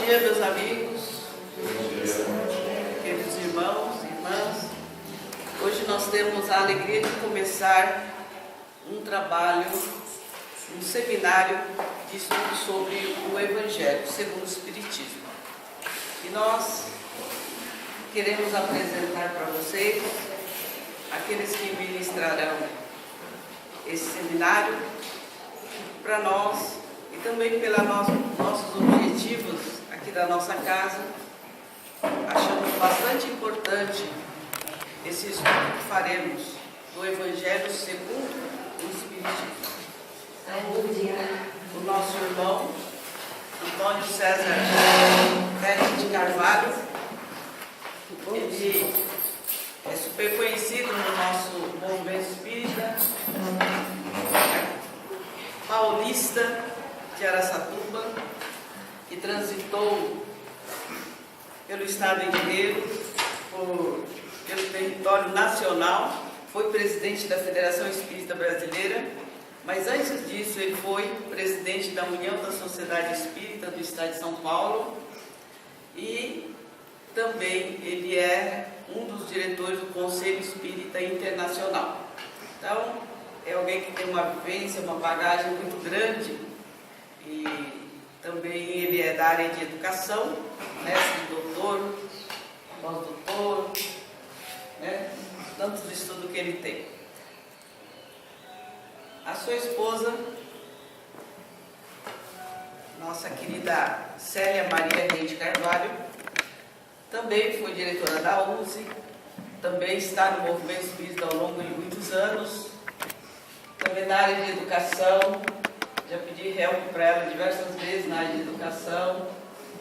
dia, meus amigos, queridos irmãos e irmãs. Hoje nós temos a alegria de começar um trabalho, um seminário de estudo sobre o Evangelho segundo o Espiritismo. E nós queremos apresentar para vocês aqueles que ministrarão esse seminário para nós e também pelos nossos objetivos aqui da nossa casa. Achamos bastante importante esse estudo que faremos do Evangelho segundo o Espiritismo. Então, o nosso irmão Antônio César Ferreira de Carvalho, ele é super conhecido no nosso movimento espírita, paulista de Araçatuba, que transitou pelo estado inteiro, pelo território nacional, foi presidente da Federação Espírita Brasileira, mas antes disso ele foi presidente da União da Sociedade Espírita do Estado de São Paulo e também ele é um dos diretores do Conselho Espírita Internacional. Então, é alguém que tem uma vivência, uma bagagem muito grande e também ele é da área de educação, mestre, doutor, pós-doutor, né? Tantos estudos que ele tem. A sua esposa, nossa querida Célia Maria Reis de Carvalho, também foi diretora da USE, também está no movimento espírita ao longo de muitos anos, também na área de educação, já pedi help para ela diversas vezes na área de educação,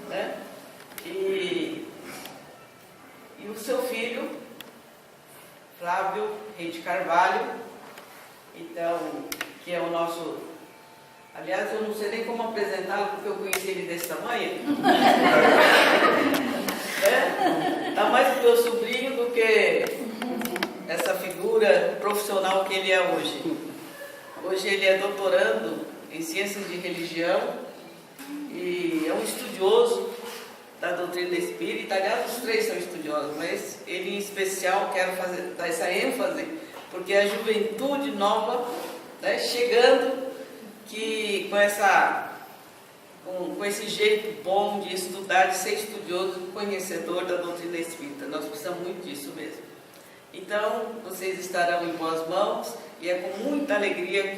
né? E o seu filho, Flávio Reis de Carvalho, então, que é o nosso... Aliás, eu não sei nem como apresentá-lo, porque eu conheci ele desse tamanho. Está mais pro meu sobrinho do que essa figura profissional que ele é hoje. Hoje ele é doutorando em Ciências de Religião e é um estudioso da doutrina espírita. Aliás, os três são estudiosos, mas ele em especial quero dar essa ênfase, porque a juventude nova, né, chegando com esse jeito bom de estudar, de ser estudioso, conhecedor da doutrina espírita. Nós precisamos muito disso mesmo. Então, vocês estarão em boas mãos e é com muita alegria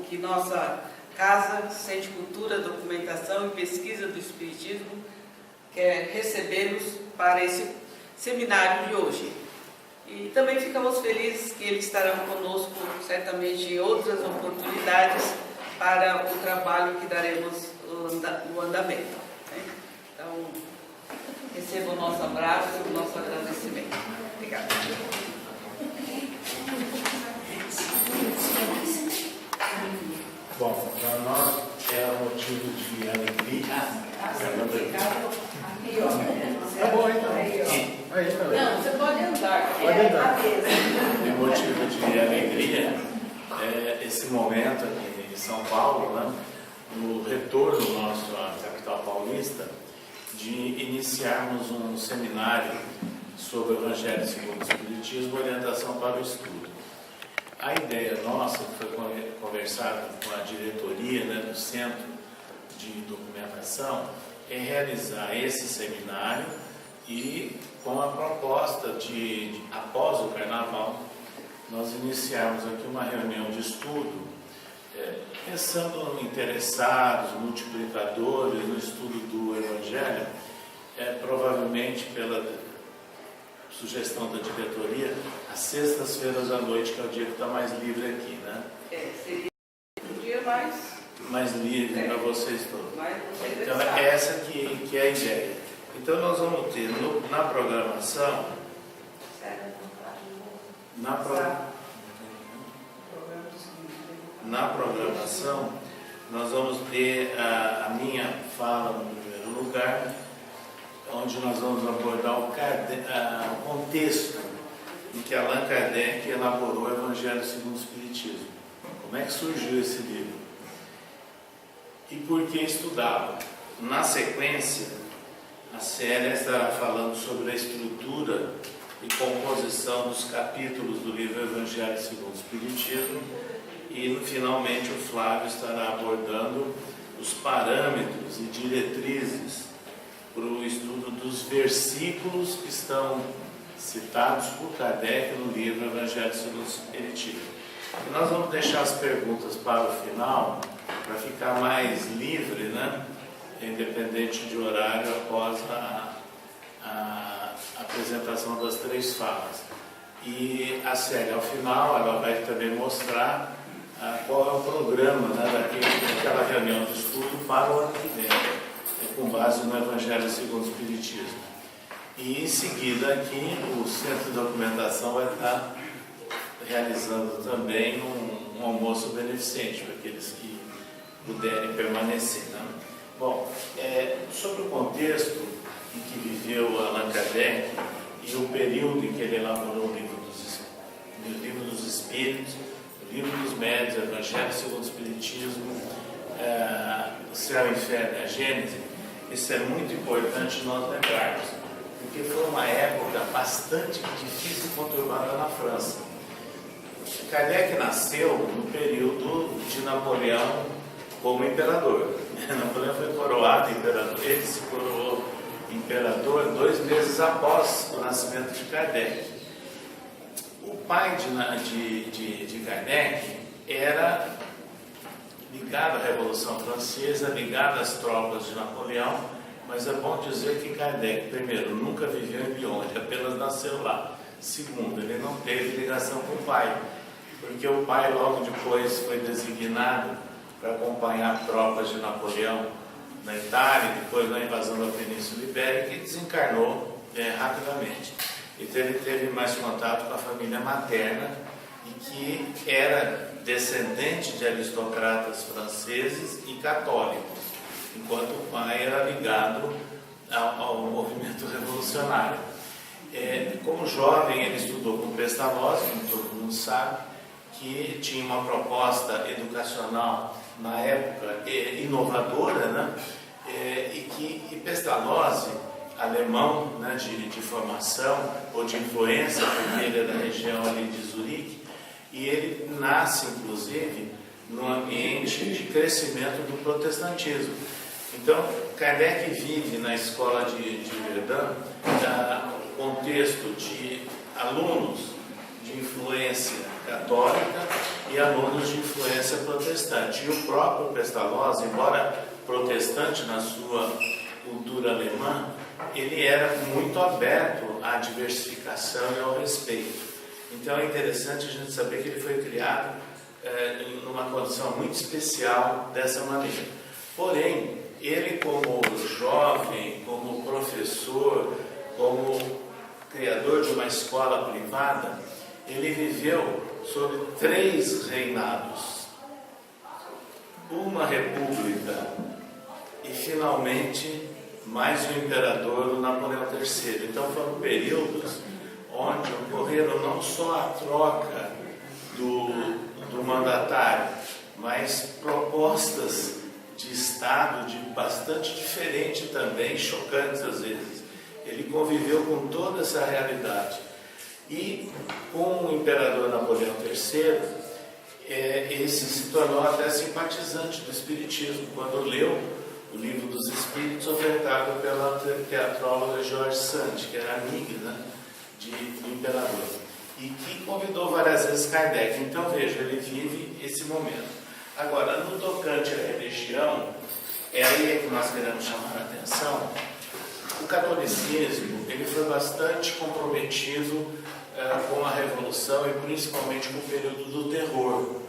que nossa Casa Centro de Cultura, Documentação e Pesquisa do Espiritismo quer recebê-los para esse seminário de hoje. E também ficamos felizes que eles estarão conosco, certamente, em outras oportunidades para o trabalho que daremos o andamento. Então, receba o nosso abraço e o nosso agradecimento. Obrigada. Bom, para nós é um motivo de alegria. Tá bom, então. Aí também. Não, você pode andar. Pode andar. É motivo de alegria esse momento aqui em São Paulo, né, no retorno nosso à capital paulista, de iniciarmos um seminário sobre o Evangelho segundo o Espiritismo, orientação para o estudo. A ideia nossa, que foi conversada com a diretoria, né, do Centro de Documentação, é realizar esse seminário e com a proposta de após o Carnaval, nós iniciarmos aqui uma reunião de estudo, pensando no interessados, multiplicadores no estudo do Evangelho, provavelmente pela sugestão da diretoria, às sextas-feiras à noite, que é o dia que está mais livre aqui, né? Seria um dia mais livre para vocês todos. Então, interessado. é essa que é a ideia. Então, nós vamos ter na programação, nós vamos ter a minha fala no primeiro lugar, onde nós vamos abordar o contexto em que Allan Kardec elaborou o Evangelho segundo o Espiritismo. Como é que surgiu esse livro? E por que estudá-lo? Na sequência, A Célia estará falando sobre a estrutura e composição dos capítulos do livro Evangelho segundo o Espiritismo e, finalmente, o Flávio estará abordando os parâmetros e diretrizes para o estudo dos versículos que estão citados por Kardec no livro Evangelho segundo o Espiritismo. E nós vamos deixar as perguntas para o final, para ficar mais livre, né? Independente de horário, após a apresentação das 3 falas. E a Célia, ao final, ela vai também mostrar qual é o programa, né, daquela reunião de estudo para o ano que vem, com base no Evangelho segundo o Espiritismo. E em seguida aqui o Centro de Documentação vai estar realizando também um almoço beneficente para aqueles que puderem permanecer, né? Bom, sobre o contexto em que viveu Allan Kardec e o período em que ele elaborou o livro dos Espíritos, o livro dos Médiuns, o Evangelho segundo o Espiritismo, o Céu, o Inferno e a Gênese, isso é muito importante nós lembrarmos, porque foi uma época bastante difícil e conturbada na França. Kardec nasceu no período de Napoleão como imperador. Napoleão foi coroado imperador, ele se coroou imperador 2 meses após o nascimento de Kardec. O pai de Kardec era ligado à Revolução Francesa, ligado às tropas de Napoleão, mas é bom dizer que Kardec, primeiro, nunca viveu em Lyon, ele apenas nasceu lá. Segundo, ele não teve ligação com o pai, porque o pai logo depois foi designado para acompanhar tropas de Napoleão na Itália, depois na invasão da Península Ibérica, e desencarnou rapidamente. Então ele teve mais contato com a família materna, e que era descendente de aristocratas franceses e católicos, enquanto o pai era ligado ao movimento revolucionário. Como jovem, ele estudou com Pestalozzi, como todo mundo sabe, que tinha uma proposta educacional na época inovadora, né? E Pestalozzi, alemão, né, de formação ou de influência, porque ele é da região ali de Zurique, e ele nasce, inclusive, num ambiente de crescimento do protestantismo. Então, Kardec vive na escola de Verdun o contexto de alunos de influência católica e alunos de influência protestante. E o próprio Pestalozzi, embora protestante na sua cultura alemã, ele era muito aberto à diversificação e ao respeito. Então é interessante a gente saber que ele foi criado numa condição muito especial dessa maneira. Porém, ele como jovem, como professor, como criador de uma escola privada, ele viveu sobre 3 reinados, uma república e finalmente mais um imperador, o Napoleão III. Então foram períodos onde ocorreram não só a troca do mandatário, mas propostas de Estado bastante diferentes também, chocantes às vezes. Ele conviveu com toda essa realidade. E com o imperador Napoleão III, esse se tornou até simpatizante do Espiritismo, quando leu o Livro dos Espíritos, ofertado pela teatróloga George Sand, que era amiga, né, do imperador, e que convidou várias vezes Kardec. Então veja, ele vive esse momento. Agora, no tocante à religião, é aí que nós queremos chamar a atenção. O catolicismo ele foi bastante comprometido com a Revolução e principalmente com o período do terror.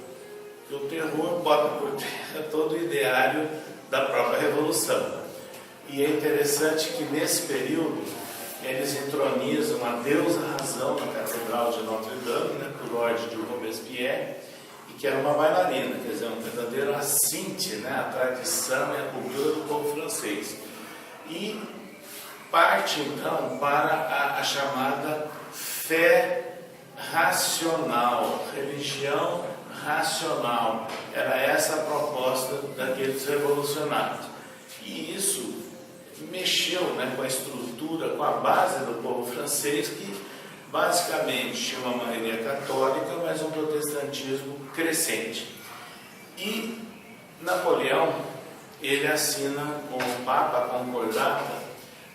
E o terror bota por terra todo o ideário da própria Revolução. E é interessante que nesse período eles entronizam a deusa razão na Catedral de Notre Dame, né, por ordem de Robespierre, e que era uma bailarina, quer dizer, um verdadeiro assinte, né, à tradição e à cultura do povo francês. E parte então para a chamada fé racional, religião racional. Era essa a proposta daqueles revolucionários. E isso mexeu, né, com a estrutura, com a base do povo francês, que basicamente tinha uma maioria católica, mas um protestantismo crescente. E Napoleão, ele assina com o Papa a Concordata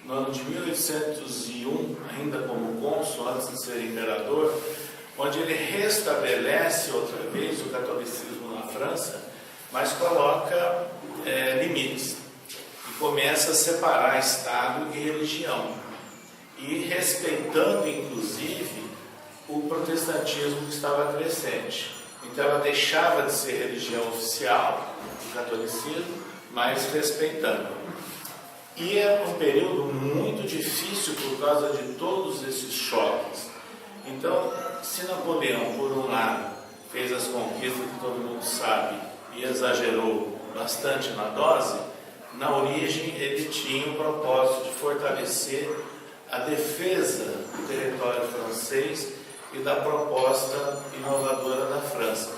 no ano de 1801, ainda como cônsul, antes de ser imperador, onde ele restabelece outra vez o catolicismo na França, mas coloca limites e começa a separar Estado e religião, e respeitando inclusive o protestantismo que estava crescente. Então ela deixava de ser religião oficial, o catolicismo, mas respeitando. E é um período muito difícil por causa de todos esses choques. Então, se Napoleão, por um lado, fez as conquistas que todo mundo sabe e exagerou bastante na dose, na origem ele tinha o propósito de fortalecer a defesa do território francês e da proposta inovadora da França.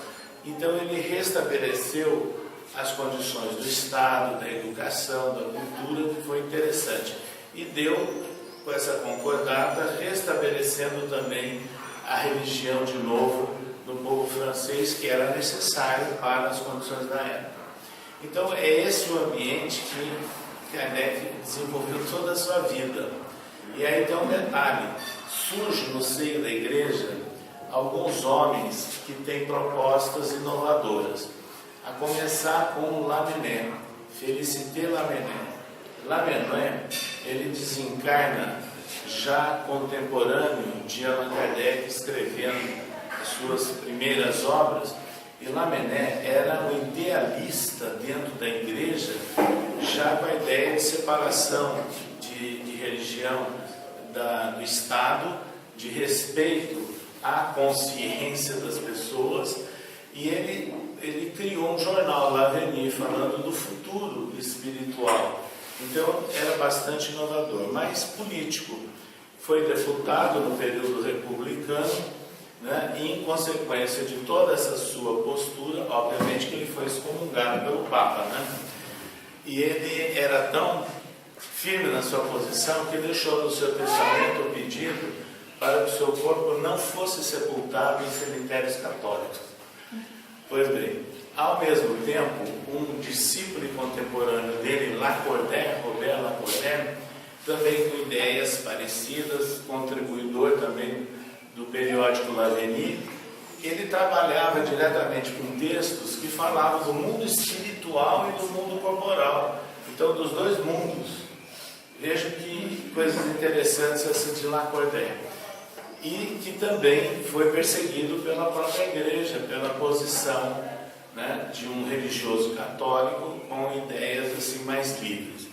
Então ele restabeleceu as condições do Estado, da educação, da cultura, que foi interessante. E deu, com essa concordata, restabelecendo também a religião de novo no povo francês, que era necessário para as condições da época. Então é esse o ambiente que Kardec desenvolveu toda a sua vida. E aí tem um detalhe: surge no seio da igreja alguns homens que têm propostas inovadoras, a começar com Lamennais, Félicité Lamennais. Lamennais, ele desencarna já contemporâneo de Allan Kardec, escrevendo as suas primeiras obras, e Lamennais era um idealista dentro da igreja, já com a ideia de separação de religião do Estado, de respeito à consciência das pessoas, e ele criou um jornal, L'Avenir, falando do futuro espiritual. Então era bastante inovador, mas político. Foi deputado no período republicano, né? E em consequência de toda essa sua postura, obviamente que ele foi excomungado pelo Papa, né? E ele era tão firme na sua posição que deixou no seu testamento o pedido para que o seu corpo não fosse sepultado em cemitérios católicos. Pois bem, ao mesmo tempo, um discípulo e contemporâneo dele, Lacordaire, Robert Lacordaire, também com ideias parecidas, contribuidor também do periódico L'Avenir, ele trabalhava diretamente com textos que falavam do mundo espiritual e do mundo corporal, então dos dois mundos. Veja que coisas interessantes essa de Lacordaire. E que também foi perseguido pela própria igreja, pela posição, né, de um religioso católico com ideias assim mais livres.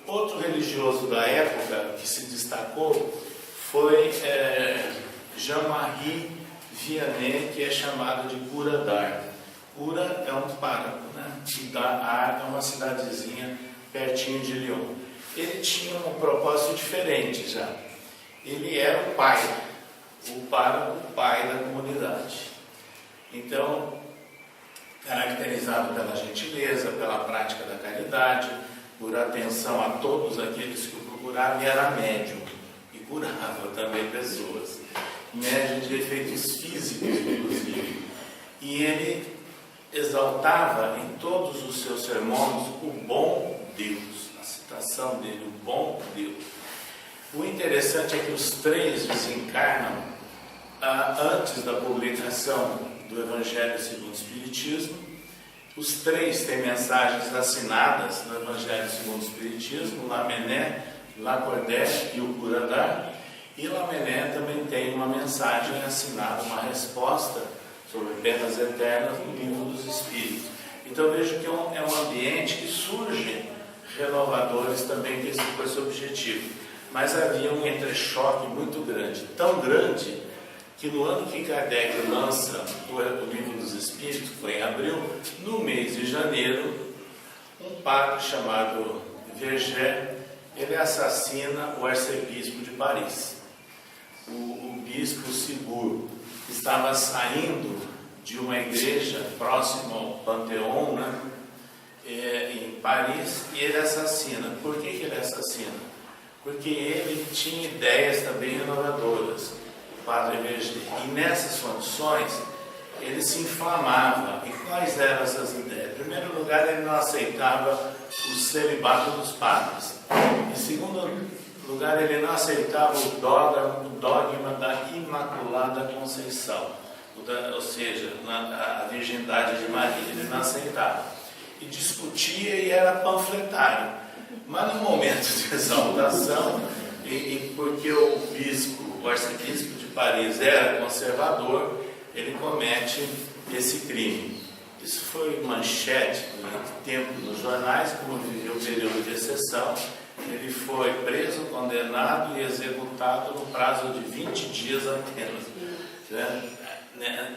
Outro religioso da época que se destacou foi Jean-Marie Vianney, que é chamado de Cura d'Ars. Cura é um pároco, né? E d'Ars é uma cidadezinha pertinho de Lyon. Ele tinha um propósito diferente já. Ele era o pai, o pároco, o pai da comunidade. Então, caracterizado pela gentileza, pela prática da caridade, por atenção a todos aqueles que o procuravam, e era médium, e curava também pessoas, médium de efeitos físicos, inclusive. E ele exaltava em todos os seus sermões o bom Deus, a citação dele, o bom Deus. O interessante é que os três desencarnam antes da publicação do Evangelho segundo o Espiritismo. Os três têm mensagens assinadas no Evangelho segundo o Espiritismo: Lamennais, Lacordaire e o Cura d'Ars. E Lamennais também tem uma mensagem assinada, uma resposta sobre penas eternas no Livro dos Espíritos. Então vejo que é um ambiente que surge renovadores também com esse objetivo. Mas havia um entrechoque muito grande, tão grande, que no ano que Kardec lança o Livro dos Espíritos, que foi em abril, no mês de janeiro, um padre chamado Verger, ele assassina o arcebispo de Paris. O bispo Sibour estava saindo de uma igreja próxima ao Panteão, né? em Paris e ele assassina. Por que ele assassina? Porque ele tinha ideias também inovadoras, o padre Verger. E nessas condições, ele se inflamava. E quais eram essas ideias? Em primeiro lugar, ele não aceitava o celibato dos padres. Em segundo lugar, ele não aceitava o dogma da Imaculada Conceição, ou seja, a virgindade de Maria. Ele não aceitava. E discutia e era panfletário. Mas no momento de exaltação, e porque o arcebispo de Paris era conservador, ele comete esse crime. Isso foi manchete durante tempo nos jornais, como viveu o período de exceção. Ele foi preso, condenado e executado no prazo de 20 dias apenas.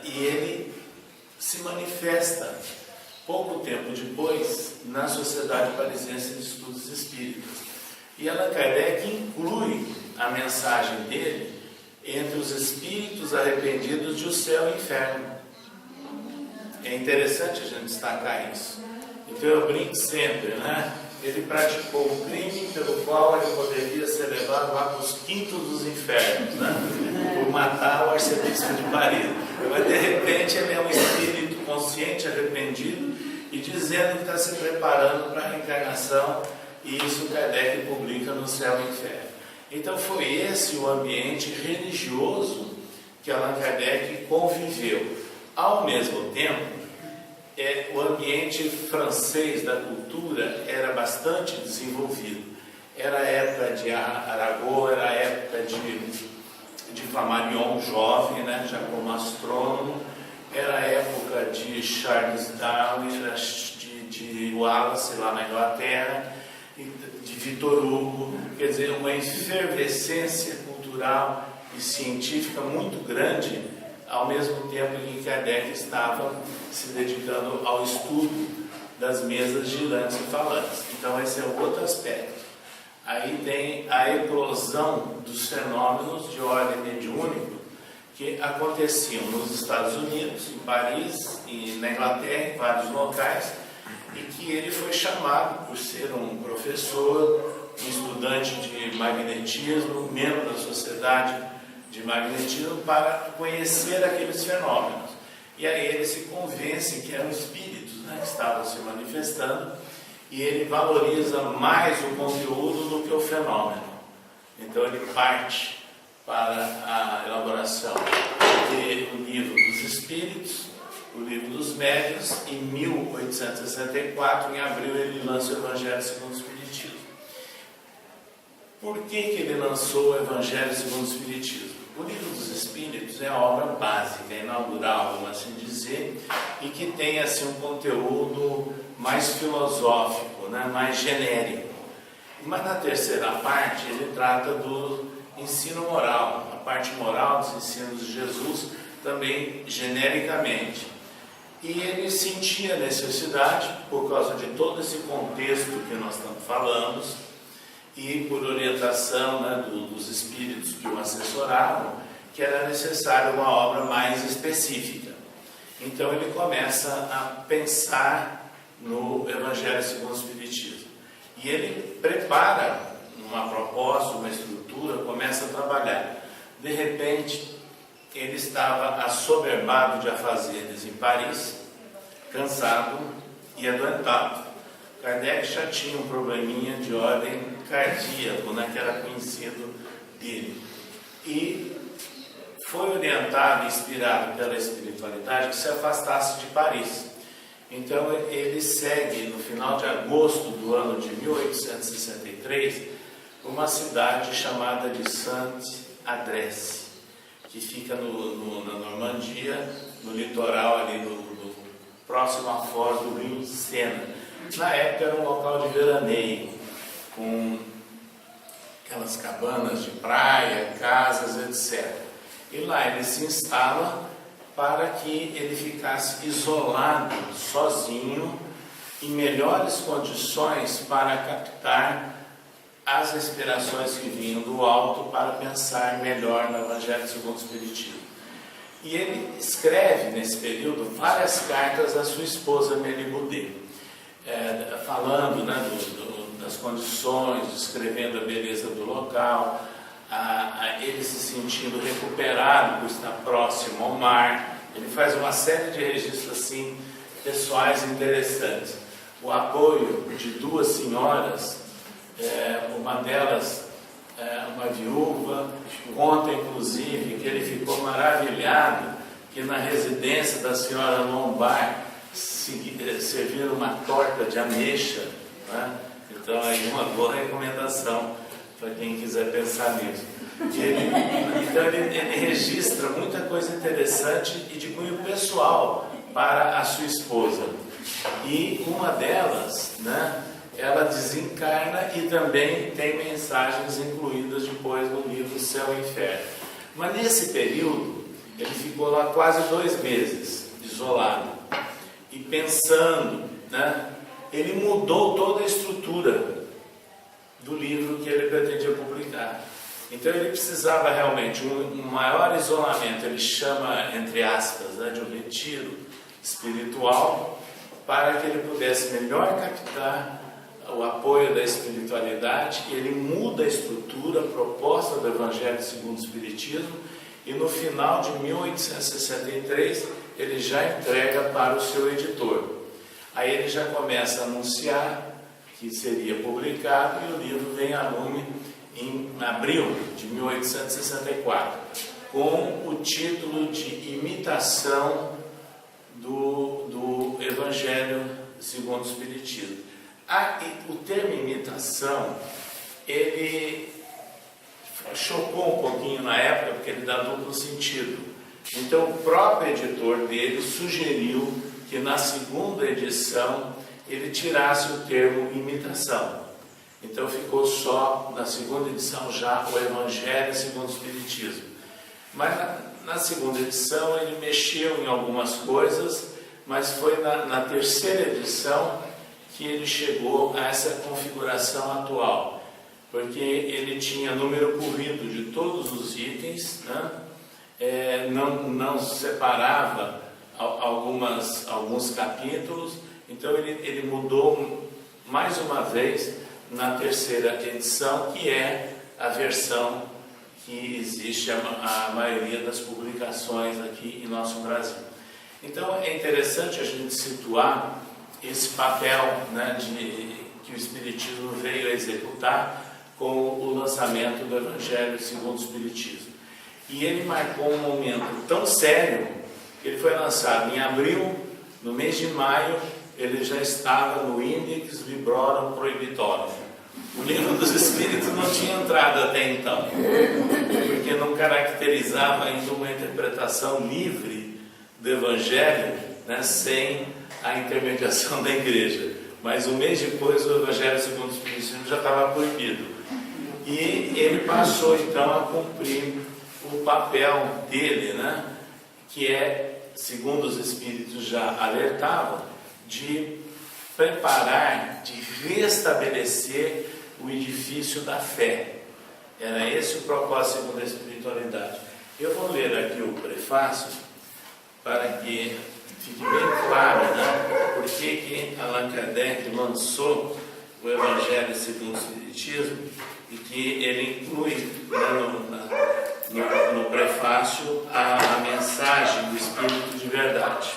E ele se manifesta pouco tempo depois na Sociedade Parisiense de Estudos Espíritas. E Allan Kardec inclui a mensagem dele entre os espíritos arrependidos de o céu e o inferno. É interessante a gente destacar isso. Então eu brinco sempre, né? Ele praticou um crime pelo qual ele poderia ser levado lá para os quintos dos infernos, né? Por matar o arcebispo de Paris. Mas de repente ele é um espírito consciente, arrependido, e dizendo que está se preparando para a reencarnação, e isso Kardec publica no Céu e Inferno. Então foi esse o ambiente religioso que Allan Kardec conviveu. Ao mesmo tempo, o ambiente francês da cultura era bastante desenvolvido. Era a época de Arago, era a época de Flammarion, jovem, né, já como astrônomo, era a época de Charles Darwin, de Wallace lá na Inglaterra, de Victor Hugo, quer dizer, uma efervescência cultural e científica muito grande, ao mesmo tempo em que Kardec estava se dedicando ao estudo das mesas girantes e falantes. Então esse é outro aspecto. Aí tem a eclosão dos fenômenos de ordem mediúnica que aconteciam nos Estados Unidos, em Paris e na Inglaterra, em vários locais, e que ele foi chamado por ser um professor, um estudante de magnetismo, membro da sociedade de magnetismo, para conhecer aqueles fenômenos. E aí ele se convence que eram espíritos, né, que estavam se manifestando, e ele valoriza mais o conteúdo do que o fenômeno. Então ele parte para a elaboração do livro dos Espíritos, o livro dos Médiuns. Em 1864, em abril, ele lança o Evangelho segundo o Espiritismo. Por que ele lançou o Evangelho segundo o Espiritismo? O livro dos Espíritos é a obra básica, inaugural, vamos assim dizer, e que tem assim um conteúdo mais filosófico, né, mais genérico. Mas na terceira parte ele trata do ensino moral, a parte moral dos ensinos de Jesus, também genericamente. E ele sentia necessidade, por causa de todo esse contexto que nós estamos falando, e por orientação, né, dos espíritos que o assessoravam, que era necessário uma obra mais específica. Então ele começa a pensar no Evangelho segundo o Espiritismo. E ele prepara uma proposta, uma estrutura, começa a trabalhar. De repente, ele estava assoberbado de afazeres em Paris, cansado e adoentado. Kardec já tinha um probleminha de ordem cardíaco, né, que era conhecido dele. E foi orientado e inspirado pela espiritualidade que se afastasse de Paris. Então ele segue, no final de agosto do ano de 1863, uma cidade chamada de Saint-Adresse, que fica na Normandia, no litoral ali, próximo à foz do rio Sena. Na época era um local de veraneio, com aquelas cabanas de praia, casas, etc. E lá ele se instala para que ele ficasse isolado, sozinho, em melhores condições para captar as inspirações que vinham do alto para pensar melhor no Evangelho segundo o Espiritismo. E ele escreve, nesse período, várias cartas à sua esposa Mélie Boudet. condições, descrevendo a beleza do local, ele se sentindo recuperado por estar próximo ao mar. Ele faz uma série de registros assim, pessoais interessantes. O apoio de duas senhoras, uma delas uma viúva, conta inclusive que ele ficou maravilhado que na residência da senhora Lombard serviram uma torta de ameixa, né? Então aí uma boa recomendação para quem quiser pensar nisso. Então ele registra muita coisa interessante e de cunho pessoal para a sua esposa. E uma delas, né, ela desencarna e também tem mensagens incluídas depois no livro Céu e Inferno. Mas nesse período, ele ficou lá quase 2 meses, isolado. E pensando, né, ele mudou toda a estrutura do livro que ele pretendia publicar. Então ele precisava realmente um maior isolamento, ele chama, entre aspas, né, de um retiro espiritual, para que ele pudesse melhor captar o apoio da espiritualidade. Ele muda a estrutura proposta do Evangelho segundo o Espiritismo e no final de 1863 ele já entrega para o seu editor. Aí ele já começa a anunciar que seria publicado e o livro vem a lume em abril de 1864 com o título de Imitação do Evangelho segundo o Espiritismo. O termo imitação, ele chocou um pouquinho na época, porque ele dá duplo sentido. Então o próprio editor dele sugeriu que na segunda edição ele tirasse o termo imitação. Então ficou só, na segunda edição, já o Evangelho segundo o Espiritismo. Mas na segunda edição ele mexeu em algumas coisas, mas foi na terceira edição que ele chegou a essa configuração atual, porque ele tinha número corrido de todos os itens, né? Não separava alguns capítulos, então ele mudou mais uma vez na terceira edição, que é a versão que existe a maioria das publicações aqui em nosso Brasil. Então é interessante a gente situar esse papel, né, que o Espiritismo veio a executar com o lançamento do Evangelho segundo o Espiritismo. E ele marcou um momento tão sério que ele foi lançado em abril. No mês de maio ele já estava no Index Librorum Prohibitorum. O Livro dos Espíritos não tinha entrado até então, porque não caracterizava ainda uma interpretação livre do Evangelho, né, sem a intermediação da igreja. Mas um mês depois o Evangelho segundo o Espiritismo já estava proibido. E ele passou então a cumprir o papel dele, né, que é, segundo os Espíritos já alertavam, de preparar, de restabelecer o edifício da fé. Era esse o propósito da espiritualidade. Eu vou ler aqui o prefácio para que fique bem claro, né, por que Allan Kardec lançou o Evangelho segundo o Espiritismo e que ele inclui, no prefácio a mensagem do Espírito de verdade.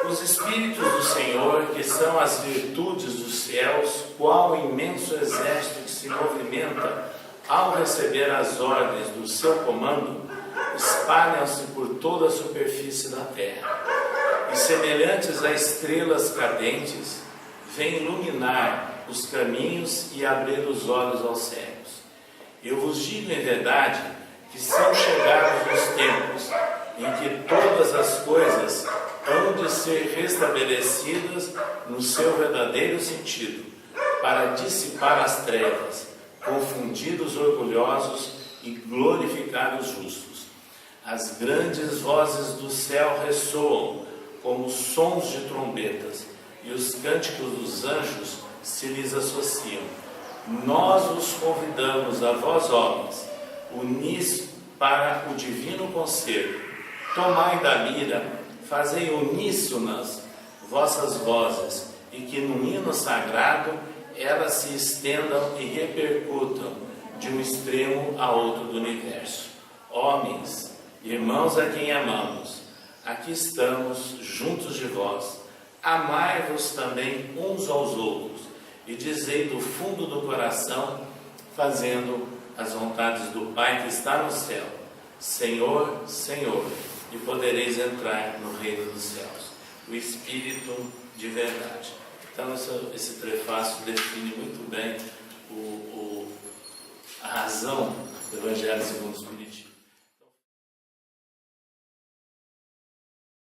Os Espíritos do Senhor, que são as virtudes dos céus, qual imenso exército que se movimenta ao receber as ordens do seu comando, espalham-se por toda a superfície da terra, e semelhantes a estrelas cadentes, vêm iluminar os caminhos e abrir os olhos aos cegos. Eu vos digo em verdade que são chegados os tempos em que todas as coisas hão de ser restabelecidas no seu verdadeiro sentido, para dissipar as trevas, confundir os orgulhosos e glorificar os justos. As grandes vozes do céu ressoam como sons de trombetas, e os cânticos dos anjos se lhes associam. Nós os convidamos a vós, homens, unis para o divino conselho. Tomai da lira, fazei uníssonas vossas vozes, e que no hino sagrado elas se estendam e repercutam de um extremo a outro do universo. Homens, irmãos a quem amamos, aqui estamos juntos de vós. Amai-vos também uns aos outros e dizei do fundo do coração, fazendo as vontades do Pai que está no céu: Senhor, Senhor, e podereis entrar no reino dos céus. O Espírito de verdade. Então esse prefácio define muito bem a razão do Evangelho segundo o Espiritismo.